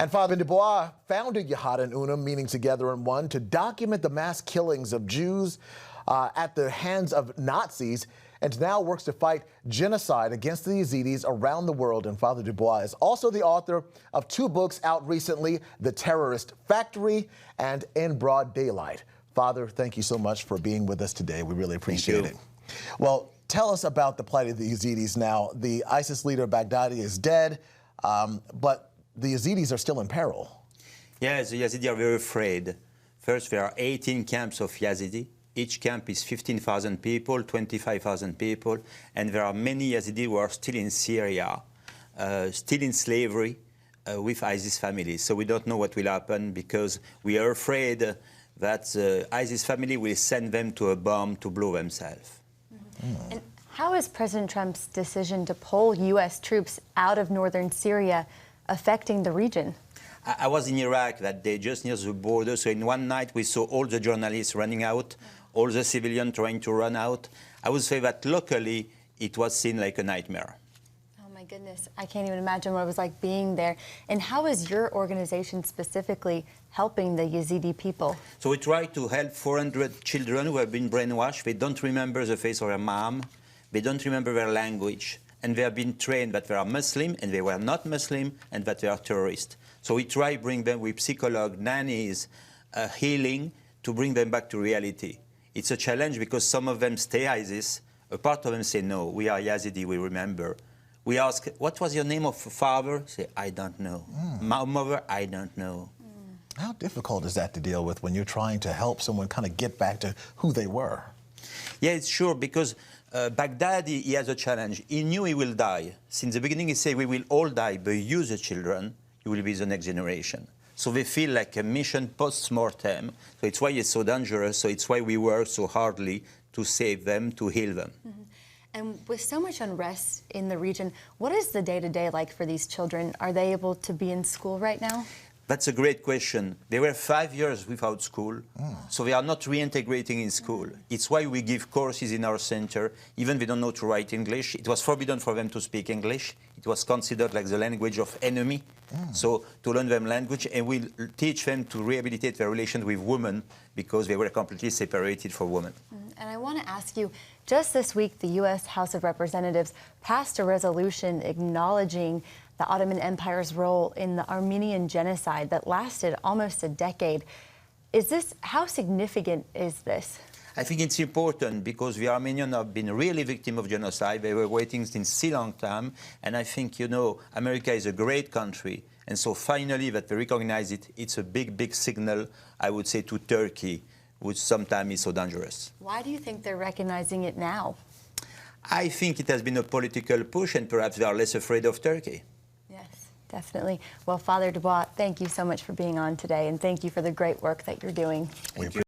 And Father Dubois founded Yahad and Unum, meaning together in one, to document the mass killings of Jews at the hands of Nazis, and now works to fight genocide against the Yazidis around the world. And Father Dubois is also the author of 2 books out recently, The Terrorist Factory and In Broad Daylight. Father, thank you so much for being with us today. We really appreciate it. Well, tell us about the plight of the Yazidis now. The ISIS leader Baghdadi is dead, but the Yazidis are still in peril. Yes, the Yazidi are very afraid. First, there are 18 camps of Yazidi. Each camp is 15,000 people, 25,000 people, and there are many Yazidi who are still in Syria, still in slavery with ISIS families. So we don't know what will happen because we are afraid that ISIS family will send them to a bomb to blow themselves. Mm-hmm. And how is President Trump's decision to pull U.S. troops out of northern Syria affecting the region? I was in Iraq that day, just near the border, so in one night we saw all the journalists running out, all the civilians trying to run out. I would say that locally it was seen like a nightmare. Oh my goodness, I can't even imagine what it was like being there. And how is your organization specifically helping the Yazidi people? So we try to help 400 children who have been brainwashed. They don't remember the face of their mom, they don't remember their language, and they have been trained that they are Muslim and they were not Muslim and that they are terrorists. So we try to bring them with psychologs, nannies, healing to bring them back to reality. It's a challenge because some of them stay ISIS. A part of them say, no, we are Yazidi, we remember. We ask, what was your name of father? Say, I don't know. Mother, I don't know. How difficult is that to deal with when you're trying to help someone kind of get back to who they were? Yeah, it's sure, because Baghdadi, he has a challenge. He knew he will die. Since the beginning, he said, we will all die, but you, the children, you will be the next generation. So they feel like a mission post-mortem. So it's why it's so dangerous. So it's why we work so hardly to save them, to heal them. Mm-hmm. And with so much unrest in the region, what is the day-to-day like for these children? Are they able to be in school right now? That's a great question. They were 5 years without school, so they are not reintegrating in school. It's why we give courses in our center, even they don't know to write English. It was forbidden for them to speak English. It was considered like the language of enemy. So to learn them language, and we'll teach them to rehabilitate their relations with women because they were completely separated from women. And I want to ask you, just this week, the U.S. House of Representatives passed a resolution acknowledging the Ottoman Empire's role in the Armenian genocide that lasted almost a decade. How significant is this? I think it's important because the Armenians have been really victims of genocide. They were waiting since a long time. And I think, you know, America is a great country. And so finally that they recognize it, it's a big, big signal, I would say, to Turkey, which sometimes is so dangerous. Why do you think they're recognizing it now? I think it has been a political push, and perhaps they are less afraid of Turkey. Yes, definitely. Well, Father Dubois, thank you so much for being on today, and thank you for the great work that you're doing. Thank you.